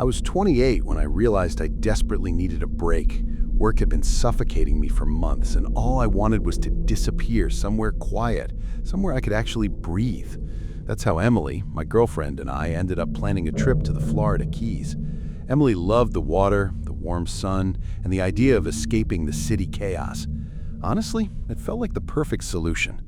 was 28 when I realized I desperately needed a break. Work had been suffocating me for months, and all I wanted was to disappear somewhere quiet, somewhere I could actually breathe. That's how Emily, my girlfriend, and I ended up planning a trip to the Florida Keys. Emily loved the water, the warm sun, and the idea of escaping the city chaos. Honestly, it felt like the perfect solution.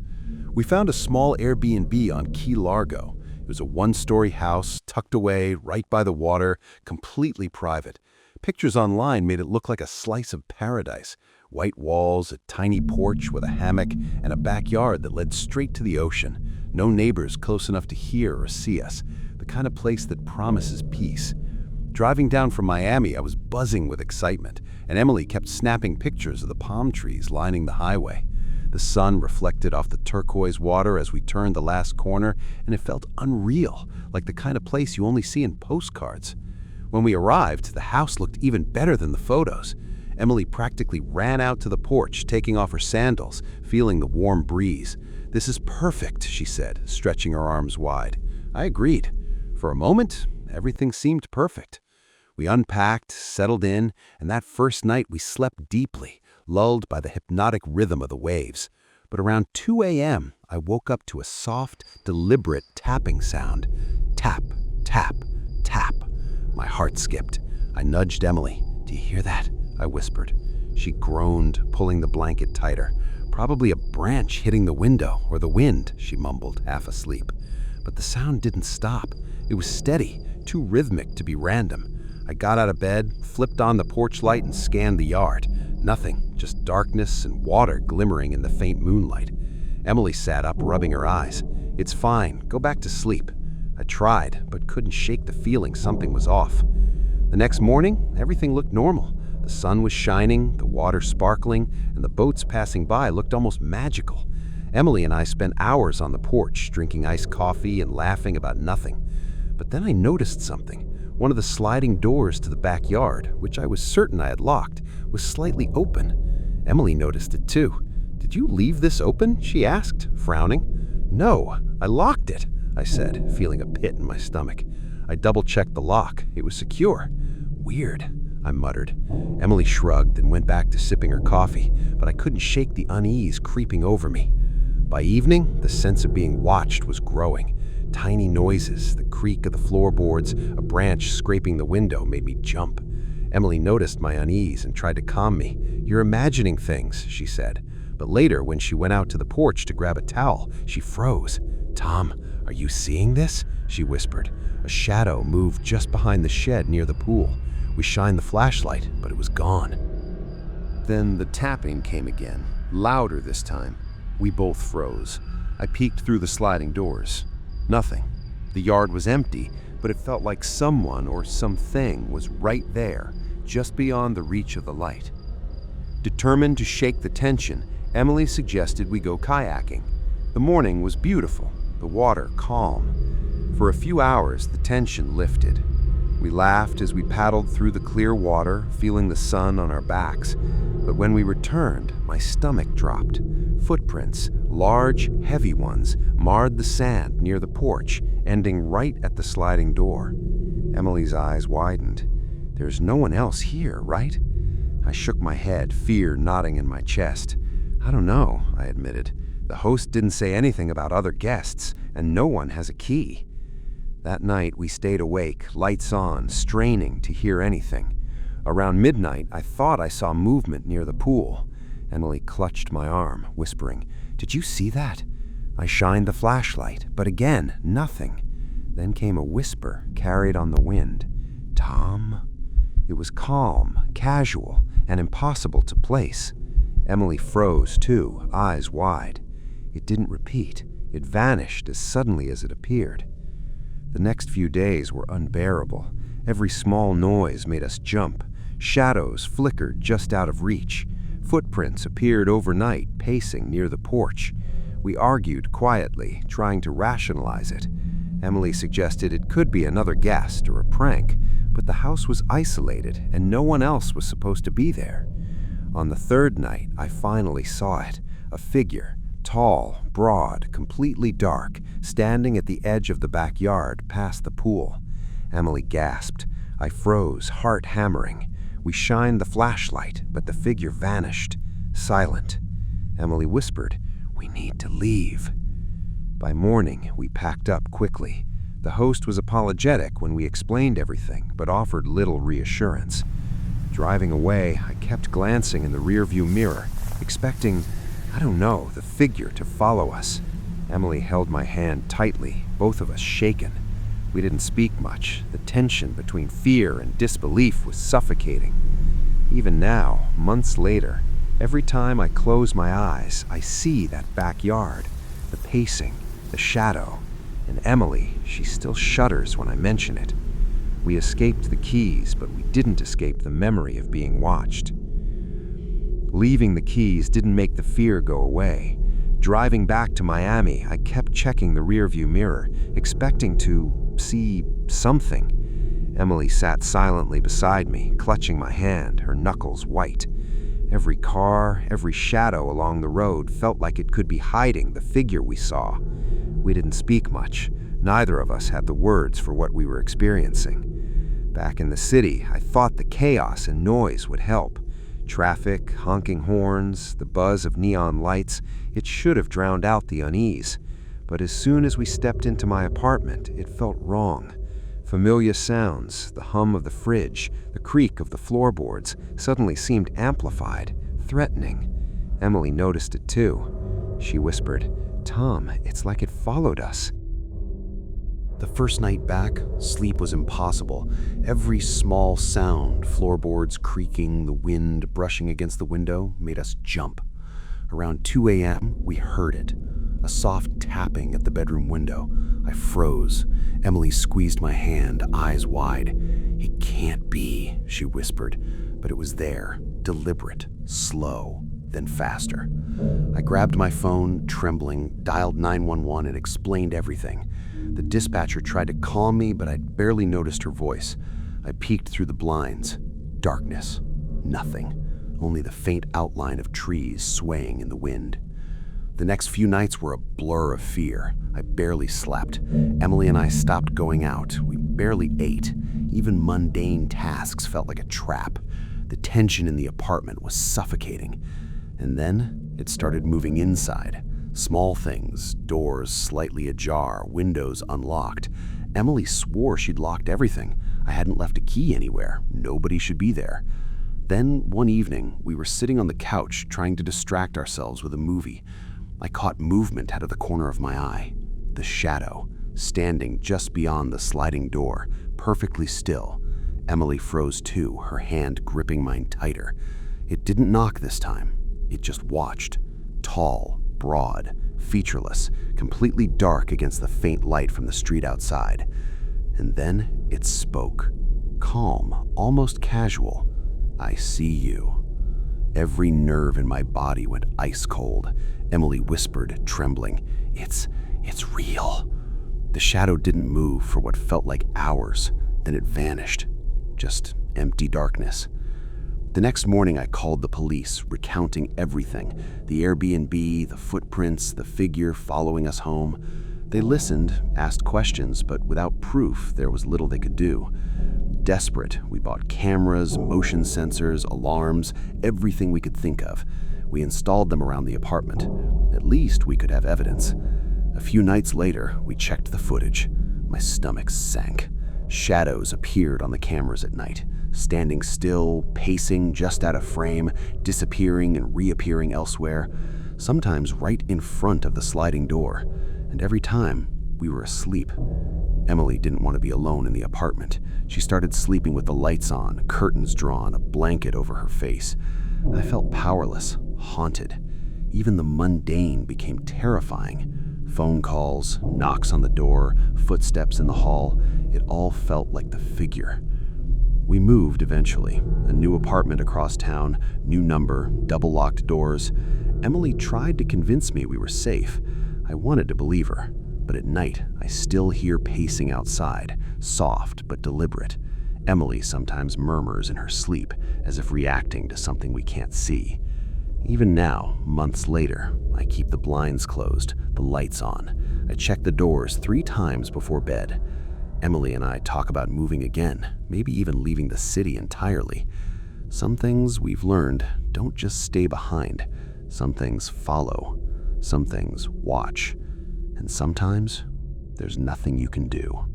We found a small Airbnb on Key Largo. It was a one-story house, tucked away, right by the water, completely private. Pictures online made it look like a slice of paradise. White walls, a tiny porch with a hammock, and a backyard that led straight to the ocean. No neighbors close enough to hear or see us. The kind of place that promises peace. Driving down from Miami, I was buzzing with excitement, and Emily kept snapping pictures of the palm trees lining the highway. The sun reflected off the turquoise water as we turned the last corner, and it felt unreal, like the kind of place you only see in postcards. When we arrived, the house looked even better than the photos. Emily practically ran out to the porch, taking off her sandals, feeling the warm breeze. "This is perfect," she said, stretching her arms wide. I agreed. For a moment, everything seemed perfect. We unpacked, settled in, and that first night we slept deeply, lulled by the hypnotic rhythm of the waves. But around 2 a.m., I woke up to a soft, deliberate tapping sound. Tap, tap, tap. My heart skipped. I nudged Emily. "Do you hear that?" I whispered. She groaned, pulling the blanket tighter. "Probably a branch hitting the window, or the wind," she mumbled, half asleep. But the sound didn't stop. It was steady, too rhythmic to be random. I got out of bed, flipped on the porch light, and scanned the yard. Nothing, just darkness and water glimmering in the faint moonlight. Emily sat up, rubbing her eyes. "It's fine. Go back to sleep." I tried, but couldn't shake the feeling something was off. The next morning, everything looked normal. The sun was shining, the water sparkling, and the boats passing by looked almost magical. Emily and I spent hours on the porch, drinking iced coffee and laughing about nothing. But then I noticed something. One of the sliding doors to the backyard, which I was certain I had locked, was slightly open. Emily noticed it too. "Did you leave this open?" she asked, frowning. "No, I locked it," I said, feeling a pit in my stomach. I double-checked the lock. It was secure. "Weird," I muttered. Emily shrugged and went back to sipping her coffee, but I couldn't shake the unease creeping over me. By evening, the sense of being watched was growing. Tiny noises, the creak of the floorboards, a branch scraping the window made me jump. Emily noticed my unease and tried to calm me. "You're imagining things," she said. But later, when she went out to the porch to grab a towel, she froze. "Tom, are you seeing this?" she whispered. A shadow moved just behind the shed near the pool. We shined the flashlight, but it was gone. Then the tapping came again, louder this time. We both froze. I peeked through the sliding doors. Nothing. The yard was empty, but it felt like someone or something was right there, just beyond the reach of the light. Determined to shake the tension, Emily suggested we go kayaking. The morning was beautiful, the water calm. For a few hours, the tension lifted. We laughed as we paddled through the clear water, feeling the sun on our backs. But when we returned, my stomach dropped. Footprints, large, heavy ones, marred the sand near the porch, ending right at the sliding door. Emily's eyes widened. "There's no one else here, right?" I shook my head, fear knotting in my chest. "I don't know," I admitted. "The host didn't say anything about other guests, and no one has a key." That night, we stayed awake, lights on, straining to hear anything. Around midnight, I thought I saw movement near the pool. Emily clutched my arm, whispering, "Did you see that?" I shined the flashlight, but again, nothing. Then came a whisper, carried on the wind. "Tom?" It was calm, casual, and impossible to place. Emily froze too, eyes wide. It didn't repeat. It vanished as suddenly as it appeared. The next few days were unbearable. Every small noise made us jump. Shadows flickered just out of reach. Footprints appeared overnight, pacing near the porch. We argued quietly, trying to rationalize it. Emily suggested it could be another guest or a prank, but the house was isolated and no one else was supposed to be there. On the third night, I finally saw it, a figure, tall, broad, completely dark, standing at the edge of the backyard past the pool. Emily gasped. I froze, heart hammering. We shined the flashlight, but the figure vanished, silent. Emily whispered, "We need to leave." By morning, we packed up quickly. The host was apologetic when we explained everything, but offered little reassurance. Driving away, I kept glancing in the rearview mirror, expecting, the figure to follow us. Emily held my hand tightly, both of us shaken. We didn't speak much. The tension between fear and disbelief was suffocating. Even now, months later, every time I close my eyes, I see that backyard, the pacing, the shadow. And Emily, she still shudders when I mention it. We escaped the keys, but we didn't escape the memory of being watched. Leaving the keys didn't make the fear go away. Driving back to Miami, I kept checking the rearview mirror, expecting to see something. Emily sat silently beside me, clutching my hand, her knuckles white. Every car, every shadow along the road felt like it could be hiding the figure we saw. We didn't speak much. Neither of us had the words for what we were experiencing. Back in the city, I thought the chaos and noise would help. Traffic, honking horns, the buzz of neon lights, it should have drowned out the unease. But as soon as we stepped into my apartment, it felt wrong. Familiar sounds, the hum of the fridge, the creak of the floorboards, suddenly seemed amplified, threatening. Emily noticed it too. She whispered, "Tom, it's like it followed us." The first night back, sleep was impossible. Every small sound, floorboards creaking, the wind brushing against the window, made us jump. Around 2 a.m., we heard it. A soft tapping at the bedroom window. I froze. Emily squeezed my hand, eyes wide. "It can't be," she whispered, but it was there, deliberate, slow, then faster. I grabbed my phone, trembling, dialed 911 and explained everything. The dispatcher tried to calm me, but I barely noticed her voice. I peeked through the blinds. Darkness. Nothing. Only the faint outline of trees swaying in the wind. The next few nights were a blur of fear. I barely slept. Emily and I stopped going out. We barely ate. Even mundane tasks felt like a trap. The tension in the apartment was suffocating. And then it started moving inside. Small things, doors slightly ajar, windows unlocked. Emily swore she'd locked everything. I hadn't left a key anywhere. Nobody should be there. Then, one evening, we were sitting on the couch trying to distract ourselves with a movie. I caught movement out of the corner of my eye. The shadow, standing just beyond the sliding door, perfectly still. Emily froze too, her hand gripping mine tighter. It didn't knock this time. It just watched. Tall, broad, featureless, completely dark against the faint light from the street outside. And then it spoke. Calm, almost casual. "I see you." Every nerve in my body went ice cold. Emily whispered, trembling, It's real." The shadow didn't move for what felt like hours. Then it vanished. Just empty darkness. The next morning I called the police, recounting everything. The Airbnb, the footprints, the figure following us home. They listened, asked questions, but without proof, there was little they could do. Desperate, we bought cameras, motion sensors, alarms, everything we could think of. We installed them around the apartment. At least we could have evidence. A few nights later, we checked the footage. My stomach sank. Shadows appeared on the cameras at night, standing still, pacing just out of frame, disappearing and reappearing elsewhere, sometimes right in front of the sliding door. And every time, we were asleep. Emily didn't want to be alone in the apartment. She started sleeping with the lights on, curtains drawn, a blanket over her face. I felt powerless, haunted. Even the mundane became terrifying. Phone calls, knocks on the door, footsteps in the hall. It all felt like the figure. We moved eventually. A new apartment across town, new number, double-locked doors. Emily tried to convince me we were safe. I wanted to believe her. But at night, I still hear pacing outside, soft but deliberate. Emily sometimes murmurs in her sleep, as if reacting to something we can't see. Even now, months later, I keep the blinds closed, the lights on. I check the doors 3 times before bed. Emily and I talk about moving again, maybe even leaving the city entirely. Some things we've learned don't just stay behind. Some things follow. Some things watch. And sometimes there's nothing you can do.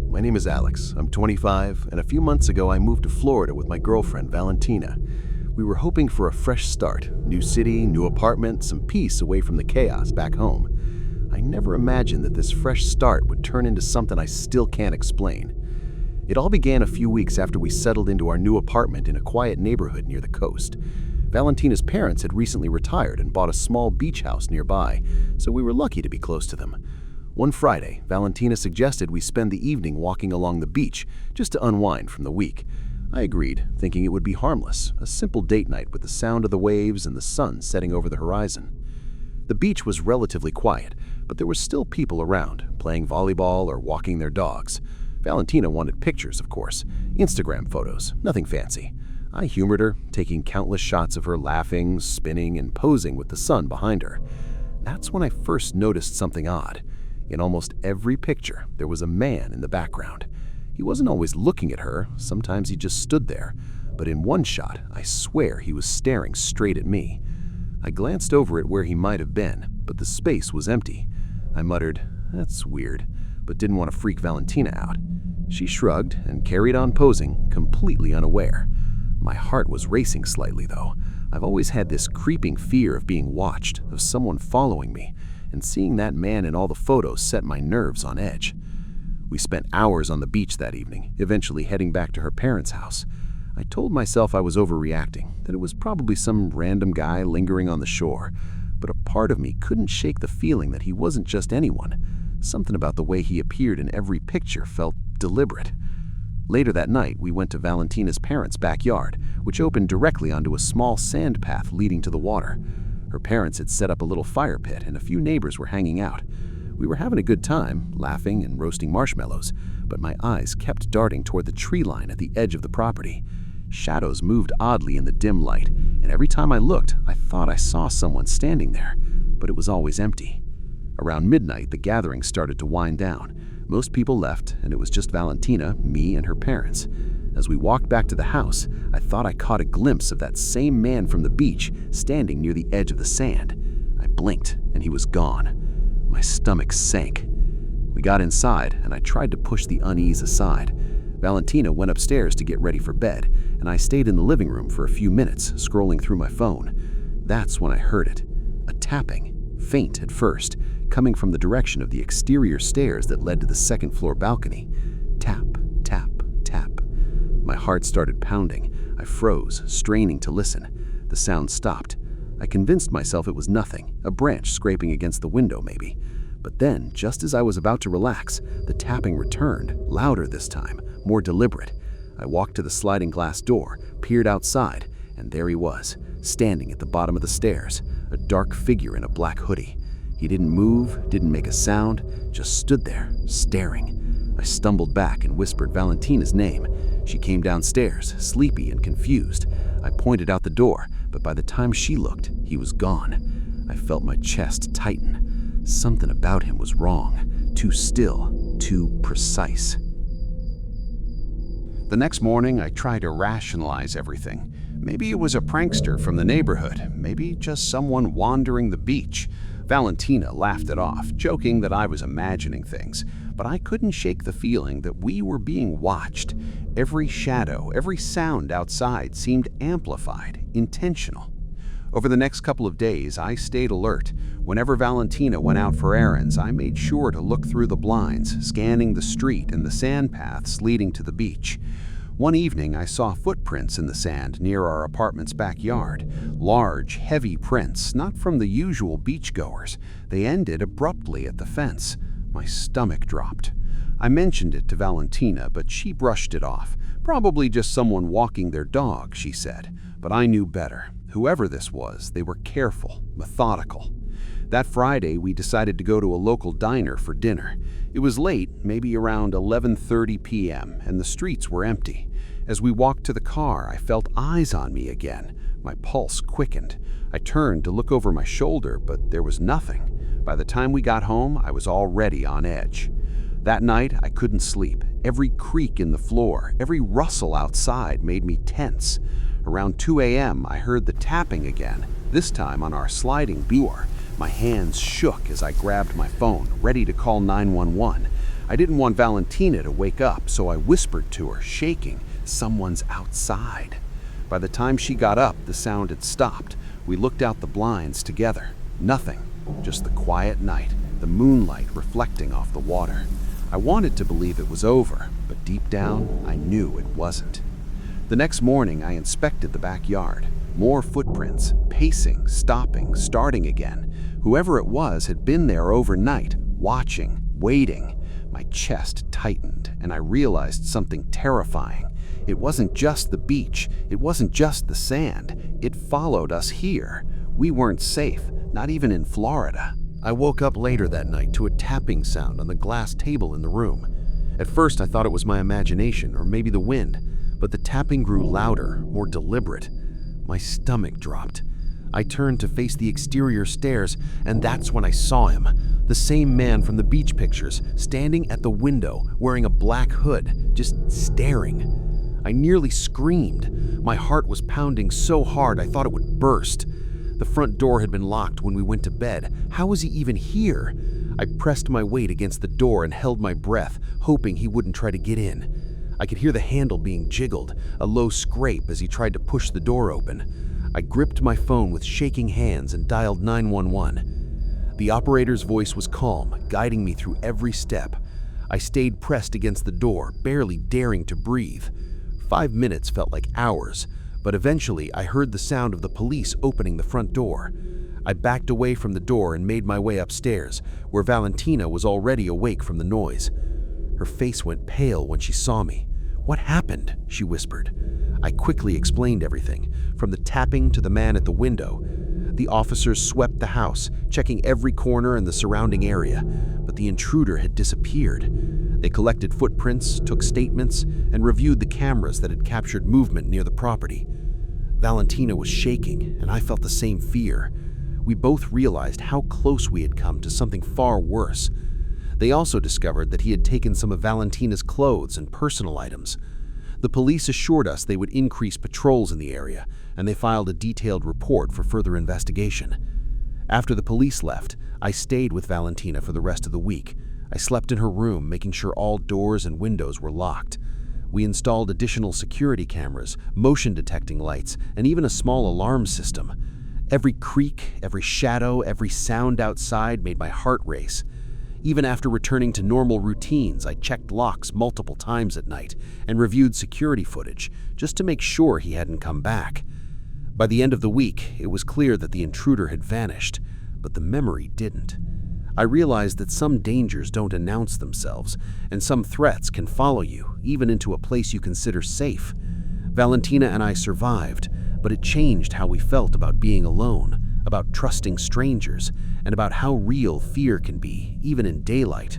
My name is Alex. I'm 25, and a few months ago I moved to Florida with my girlfriend, Valentina. We were hoping for a fresh start, new city, new apartment, some peace away from the chaos back home. I never imagined that this fresh start would turn into something I still can't explain. It all began a few weeks after we settled into our new apartment in a quiet neighborhood near the coast. Valentina's parents had recently retired and bought a small beach house nearby, so we were lucky to be close to them. One Friday, Valentina suggested we spend the evening walking along the beach just to unwind from the week. I agreed, thinking it would be harmless, a simple date night with the sound of the waves and the sun setting over the horizon. The beach was relatively quiet, but there were still people around, playing volleyball or walking their dogs. Valentina wanted pictures, of course, Instagram photos, nothing fancy. I humored her, taking countless shots of her laughing, spinning, and posing with the sun behind her. That's when I first noticed something odd. In almost every picture, there was a man in the background. He wasn't always looking at her, sometimes he just stood there. But in one shot, I swear he was staring straight at me. I glanced over at where he might have been, but the space was empty. I muttered, "That's weird," but didn't want to freak Valentina out. She shrugged and carried on posing, completely unaware. My heart was racing slightly, though. I've always had this creeping fear of being watched, of someone following me, and seeing that man in all the photos set my nerves on edge. We spent hours on the beach that evening, eventually heading back to her parents' house. I told myself I was overreacting, that it was probably some random guy lingering on the shore, but a part of me couldn't shake the feeling that he wasn't just anyone. Something about the way he appeared in every picture felt deliberate. Later that night, we went to Valentina's parents' backyard, which opened directly onto a small sand path leading to the water. Her parents had set up a little fire pit, and a few neighbors were hanging out. We were having a good time, laughing and roasting marshmallows, but my eyes kept darting toward the tree line at the edge of the property. Shadows moved oddly in the dim light, and every time I looked, I thought I saw someone standing there, but it was always empty. Around midnight, the gathering started to wind down. Most people left, and it was just Valentina, me, and her parents. As we walked back to the house, I thought I caught a glimpse of that same man from the beach standing near the edge of the sand. I blinked, and he was gone. My stomach sank. We got inside, and I tried to push the unease aside. Valentina went upstairs to get ready for bed, and I stayed in the living room for a few minutes, scrolling through my phone. That's when I heard it. A tapping, faint at first, coming from the direction of the exterior stairs that led to the second-floor balcony. Tap, tap, tap. My heart started pounding. I froze, straining to listen. The sound stopped. I convinced myself it was nothing, a branch scraping against the window maybe. But then, just as I was about to relax, the tapping returned, louder this time, more deliberate. I walked to the sliding glass door, peered outside, and there he was, standing at the bottom of the stairs, a dark figure in a black hoodie. He didn't move, didn't make a sound, just stood there, staring. I stumbled back and whispered Valentina's name. She came downstairs, sleepy and confused. I pointed out the door, but by the time she looked, he was gone. I felt my chest tighten. Something about him was wrong, too still, too precise. The next morning, I tried to rationalize everything. Maybe it was a prankster from the neighborhood, maybe just someone wandering the beach. Valentina laughed it off, joking that I was imagining things, but I couldn't shake the feeling that we were being watched. Every shadow, every sound outside seemed amplified, intentional. Over the next couple of days, I stayed alert. Whenever Valentina went out for errands, I made sure to look through the blinds, scanning the street and the sand paths leading to the beach. One evening, I saw footprints in the sand near our apartment's backyard. Large, heavy prints, not from the usual beachgoers. They ended abruptly at the fence. My stomach dropped. I mentioned it to Valentina, but she brushed it off. Probably just someone walking their dog, she said. But I knew better. Whoever this was, they were careful, methodical. That Friday, we decided to go to a local diner for dinner. It was late, maybe around 11:30 p.m., and the streets were empty. As we walked to the car, I felt eyes on me again. My pulse quickened. I turned to look over my shoulder, but there was nothing. By the time we got home, I was already on edge. That night, I couldn't sleep. Every creak in the floor, every rustle outside made me tense. Around 2 a.m., I heard the tapping again, this time on our sliding door. My hands shook as I grabbed my phone, ready to call 911. I didn't want Valentina to wake up, so I whispered to her, shaking, "Someone's outside." By the time she got up, the sound had stopped. We looked out the blinds together. Nothing, just the quiet night, the moonlight reflecting off the water. I wanted to believe it was over, but deep down, I knew it wasn't. The next morning, I inspected the backyard. More footprints, pacing, stopping, starting again. Whoever it was had been there overnight, watching, waiting. My chest tightened, and I realized something terrifying. It wasn't just the beach, it wasn't just the sand. It followed us here. We weren't safe, not even in Florida. I woke up later that night to a tapping sound on the glass table in the room. At first, I thought it was my imagination or maybe the wind, but the tapping grew louder, more deliberate. My stomach dropped. I turned to face the exterior stairs, and that's when I saw him. The same man from the beach pictures, standing at the window, wearing a black hood, just staring. I nearly screamed. My heart was pounding so hard I thought it would burst. The front door had been locked when we went to bed. How was he even here? I pressed my weight against the door and held my breath, hoping he wouldn't try to get in. I could hear the handle being jiggled, a low scrape as he tried to push the door open. I gripped my phone with shaking hands and dialed 911. The operator's voice was calm, guiding me through every step. I stayed pressed against the door, barely daring to breathe. 5 minutes felt like hours, but eventually I heard the sound of the police opening the front door. I backed away from the door and made my way upstairs, where Valentina was already awake from the noise. Her face went pale when she saw me. "What happened?" she whispered. I quickly explained everything, from the tapping to the man at the window. The officers swept the house, checking every corner and the surrounding area, but the intruder had disappeared. They collected footprints, took statements, and reviewed the cameras that had captured movement near the property. Valentina was shaking, and I felt the same fear. We both realized how close we had come to something far worse. They also discovered that he had taken some of Valentina's clothes and personal items. The police assured us they would increase patrols in the area, and they filed a detailed report for further investigation. After the police left, I stayed with Valentina for the rest of the week. I slept in her room, making sure all doors and windows were locked. We installed additional security cameras, motion detecting lights, and even a small alarm system. Every creak, every shadow, every sound outside made my heart race. Even after returning to normal routines, I checked locks multiple times at night and reviewed security footage just to make sure he hadn't come back. By the end of the week, it was clear that the intruder had vanished, but the memory didn't. I realized that some dangers don't announce themselves, and some threats can follow you, even into a place you consider safe. Valentina and I survived, but it changed how we felt about being alone, about trusting strangers, and about how real fear can be, even in daylight.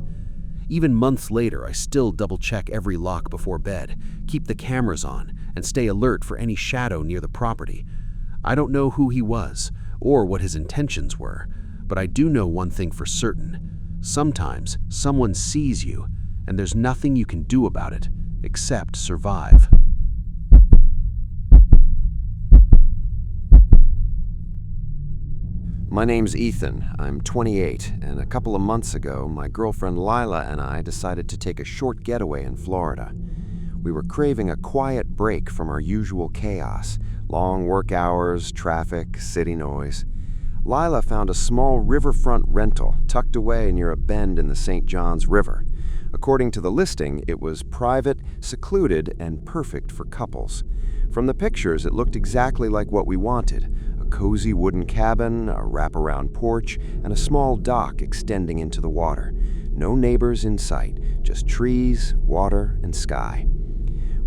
Even months later, I still double-check every lock before bed, keep the cameras on, and stay alert for any shadow near the property. I don't know who he was, or what his intentions were, but I do know one thing for certain. Sometimes someone sees you, and there's nothing you can do about it, except survive. My name's Ethan. I'm 28, and a couple of months ago, my girlfriend Lila and I decided to take a short getaway in Florida. We were craving a quiet break from our usual chaos, long work hours, traffic, city noise. Lila found a small riverfront rental tucked away near a bend in the St. Johns River. According to the listing, it was private, secluded, and perfect for couples. From the pictures, it looked exactly like what we wanted. A cozy wooden cabin, a wraparound porch, and a small dock extending into the water. No neighbors in sight, just trees, water, and sky.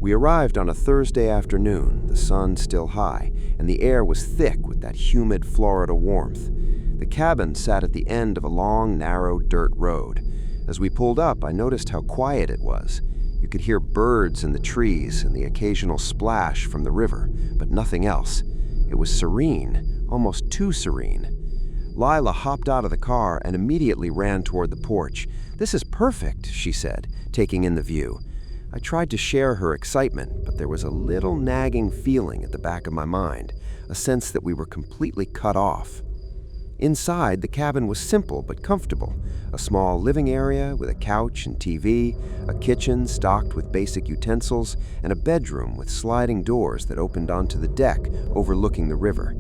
We arrived on a Thursday afternoon, the sun still high, and the air was thick with that humid Florida warmth. The cabin sat at the end of a long, narrow dirt road. As we pulled up, I noticed how quiet it was. You could hear birds in the trees and the occasional splash from the river, but nothing else. It was serene, almost too serene. Lila hopped out of the car and immediately ran toward the porch. "This is perfect," she said, taking in the view. I tried to share her excitement, but there was a little nagging feeling at the back of my mind, a sense that we were completely cut off. Inside, the cabin was simple but comfortable. A small living area with a couch and TV, a kitchen stocked with basic utensils, and a bedroom with sliding doors that opened onto the deck overlooking the river.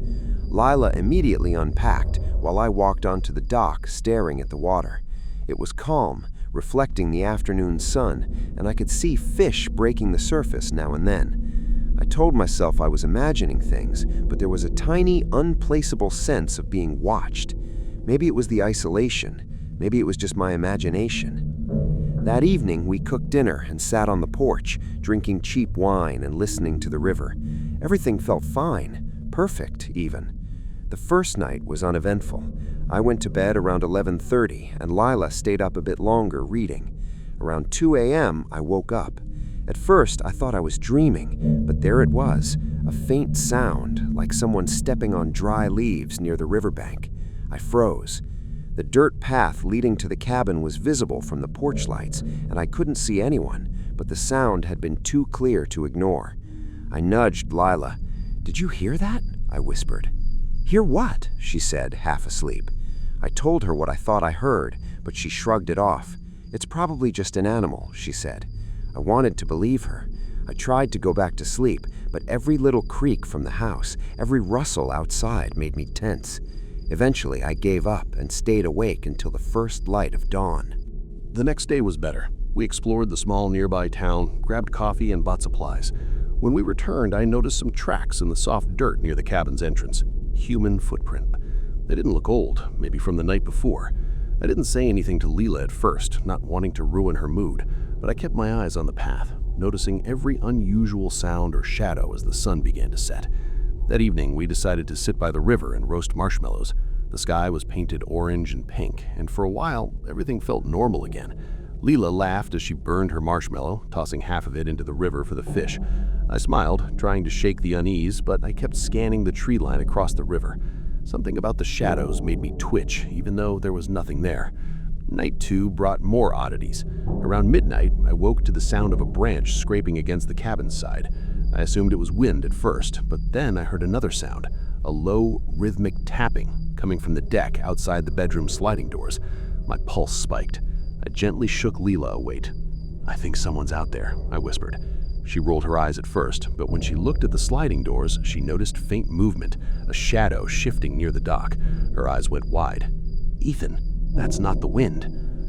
Lila immediately unpacked while I walked onto the dock staring at the water. It was calm, reflecting the afternoon sun, and I could see fish breaking the surface now and then. I told myself I was imagining things, but there was a tiny, unplaceable sense of being watched. Maybe it was the isolation. Maybe it was just my imagination. That evening, we cooked dinner and sat on the porch, drinking cheap wine and listening to the river. Everything felt fine, perfect even. The first night was uneventful. I went to bed around 11:30, and Lila stayed up a bit longer reading. Around 2 a.m., I woke up. At first, I thought I was dreaming, but there it was, a faint sound, like someone stepping on dry leaves near the riverbank. I froze. The dirt path leading to the cabin was visible from the porch lights, and I couldn't see anyone, but the sound had been too clear to ignore. I nudged Lila. "Did you hear that?" I whispered. "Hear what?" she said, half asleep. I told her what I thought I heard, but she shrugged it off. "It's probably just an animal," she said. I wanted to believe her. I tried to go back to sleep, but every little creak from the house, every rustle outside made me tense. Eventually, I gave up and stayed awake until the first light of dawn. The next day was better. We explored the small nearby town, grabbed coffee, and bought supplies. When we returned, I noticed some tracks in the soft dirt near the cabin's entrance. Human footprint. They didn't look old, maybe from the night before. I didn't say anything to Leela at first, not wanting to ruin her mood, but I kept my eyes on the path, noticing every unusual sound or shadow as the sun began to set. That evening, we decided to sit by the river and roast marshmallows. The sky was painted orange and pink, and for a while, everything felt normal again. Leela laughed as she burned her marshmallow, tossing half of it into the river for the fish. I smiled, trying to shake the unease, but I kept scanning the tree line across the river. Something about the shadows made me twitch, even though there was nothing there. Night 2 brought more oddities. Around midnight, I woke to the sound of a branch scraping against the cabin's side. I assumed it was wind at first, but then I heard another sound, a low, rhythmic tapping coming from the deck outside the bedroom sliding doors. My pulse spiked. I gently shook Leela awake. "I think someone's out there," I whispered. She rolled her eyes at first, but when she looked at the sliding doors, she noticed faint movement, a shadow shifting near the dock. Her eyes went wide. "Ethan, that's not the wind."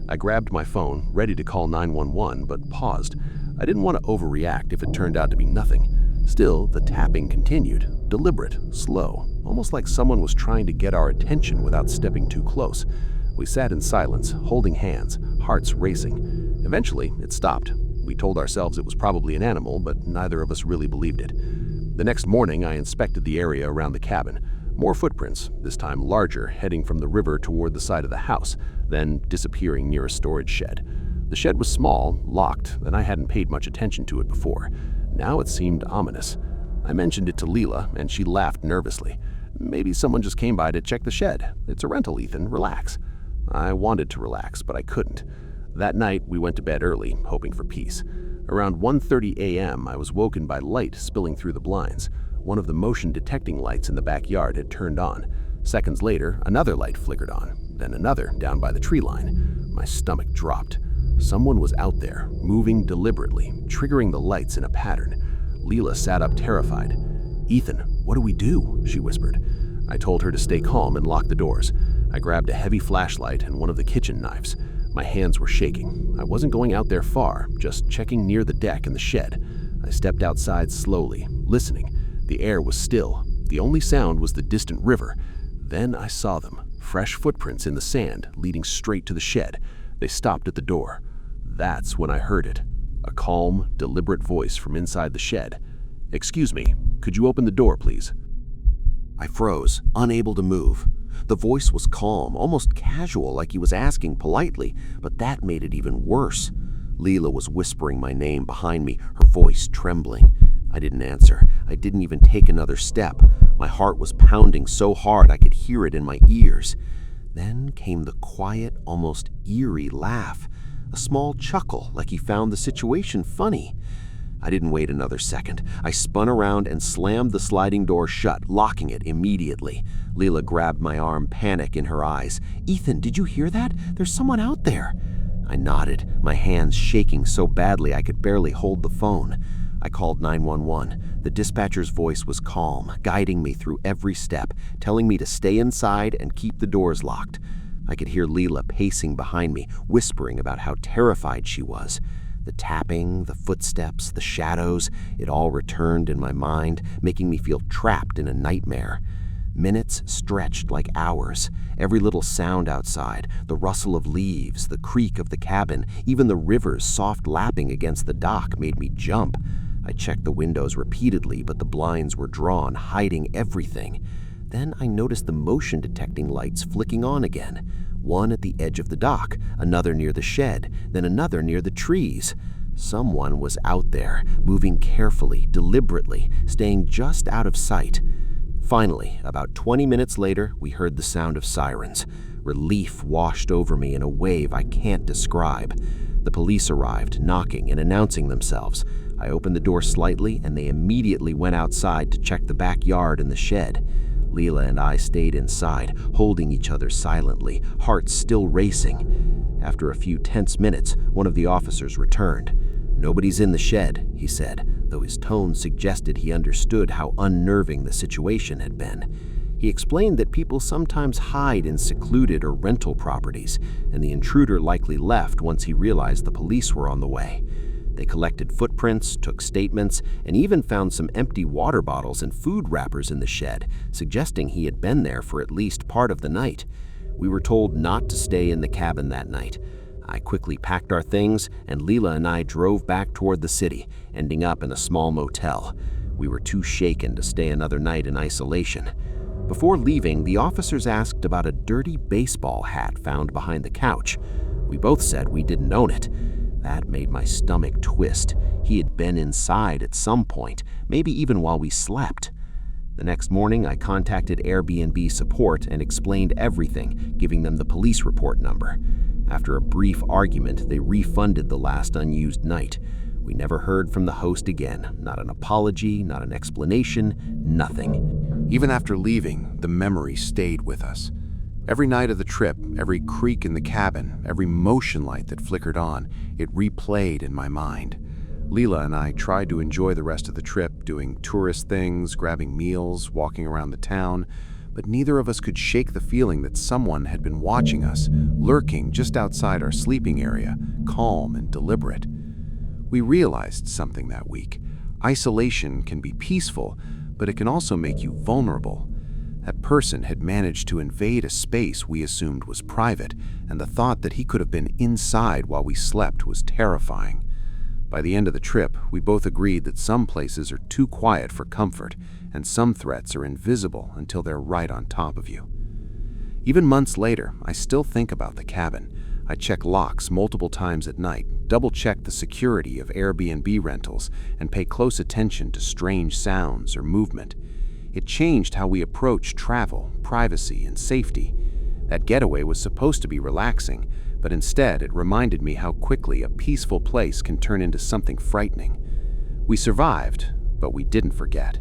I grabbed my phone, ready to call 911, but paused. I didn't want to overreact if it turned out to be nothing. Still, the tapping continued, deliberate, slow, almost like someone was trying to get our attention without stepping too close. We sat in silence, holding hands, hearts racing. Eventually, it stopped. We told ourselves it was probably an animal, but neither of us really believed it. The next morning, I inspected the area around the cabin. More footprints, this time larger, heading from the river toward the side of the house, then disappearing near a storage shed. The shed was small, locked, and I hadn't paid much attention to it before. Now it seemed ominous. I mentioned it to Leela, and she laughed nervously. "Maybe someone just came by to check the shed. It's a rental, Ethan. Relax." I wanted to relax, but I couldn't. That night, we went to bed early, hoping for peace. Around 1:30 a.m., I was woken by light spilling through the blinds. One of the motion detecting lights in the backyard had turned on. Seconds later, another light flickered on, then another down by the tree line. My stomach dropped. Someone was out there, moving deliberately, triggering the lights in a pattern. Leela sat up terrified. "Ethan, what do we do?" she whispered. I told her to stay calm and lock the doors. I grabbed a heavy flashlight and one of the kitchen knives. My hands were shaking. I wasn't going out there far, just checking near the deck and the shed. I stepped outside slowly, listening. The air was still. The only sound was the distant river. Then I saw them, fresh footprints in the sand leading straight to the shed. They stopped at the door. That's when I heard it. A calm, deliberate voice from inside the shed. "Excuse me, could you open the door, please?" I froze, unable to move. The voice was calm, almost casual, like he was asking politely, but that made it even worse. Leela was whispering my name behind me, her voice trembling. I didn't answer. I didn't even take another step. My heart was pounding so hard I could hear it in my ears. Then came the quiet, almost eerie laugh. A small chuckle, like he found the situation funny. I didn't wait another second. I spun around and slammed the sliding door shut, locking it immediately. Leela grabbed my arm, panic in her eyes. "Ethan, did you hear that? There's someone out there." I nodded, my hands shaking so badly I could barely hold the phone. I called 911. The dispatcher's voice was calm, guiding me through every step, telling me to stay inside and keep the doors locked. I could hear Leela pacing behind me, whispering about how terrified she was. The tapping, the footsteps, the shadows, it all returned in my mind, making me feel trapped in a nightmare. Minutes stretched like hours. Every little sound outside, the rustle of leaves, the creak of the cabin, even the river's soft lapping against the dock made me jump. I checked the windows repeatedly, but the blinds were drawn, hiding everything. Then I noticed the motion detecting lights flicking on again. One at the edge of the dock, another near the shed, then another near the trees. Someone was out there, moving carefully, deliberately, staying just out of sight. Finally, about 20 minutes later, we heard the sound of sirens. Relief washed over me in a wave I can't describe. The police arrived, knocking and announcing themselves. I opened the door slightly, and they immediately went outside to check the backyard and the shed. Leela and I stayed inside, holding each other silently, hearts still racing. After a few tense minutes, one of the officers returned. "Nobody's in the shed," he said, though his tone suggested he understood how unnerving the situation had been. He explained that people sometimes hide in secluded or rental properties, and the intruder likely left once he realized the police were on the way. They collected footprints, took statements, and even found some empty water bottles and food wrappers in the shed, suggesting he had been there for at least part of the night. We were told not to stay in the cabin that night. I quickly packed our things, and Leela and I drove back toward the city, ending up in a small motel. We were too shaken to stay another night in isolation. Before leaving, the officers asked about a dirty baseball hat found behind the couch. We both said we didn't own it. That made my stomach twist. He had been inside at some point, maybe even while we slept. The next morning, I contacted Airbnb support and explained everything, giving them the police report number. After a brief argument, they refunded the last unused night. We never heard from the host again. Not an apology, not an explanation, nothing. Even after leaving, the memory stayed with us. Every night of the trip, every creak in the cabin, every motion light that flickered on, it replayed in my mind. Leela and I tried to enjoy the rest of the trip, doing tourist things, grabbing meals, walking around the town, but neither of us could shake the feeling that someone had been watching us, lurking just outside our sleeping area, calm and deliberate. We realized something that week. Isolation can be peaceful, but it can also make you vulnerable. That person had managed to invade a space we assumed was private, and the thought that he could have been inside while we slept was terrifying. By the end of the trip, we both agreed that some places are too quiet for comfort, and some threats are invisible until they're right on top of you. Even months later, I still think about the cabin. I check locks multiple times at night, double-check the security of Airbnb rentals, and pay close attention to strange sounds or movement. It changed how we approach travel, privacy, and safety. That getaway was supposed to be relaxing, but instead it reminded me how quickly a peaceful place can turn into something frightening. We survived, but we didn't forget.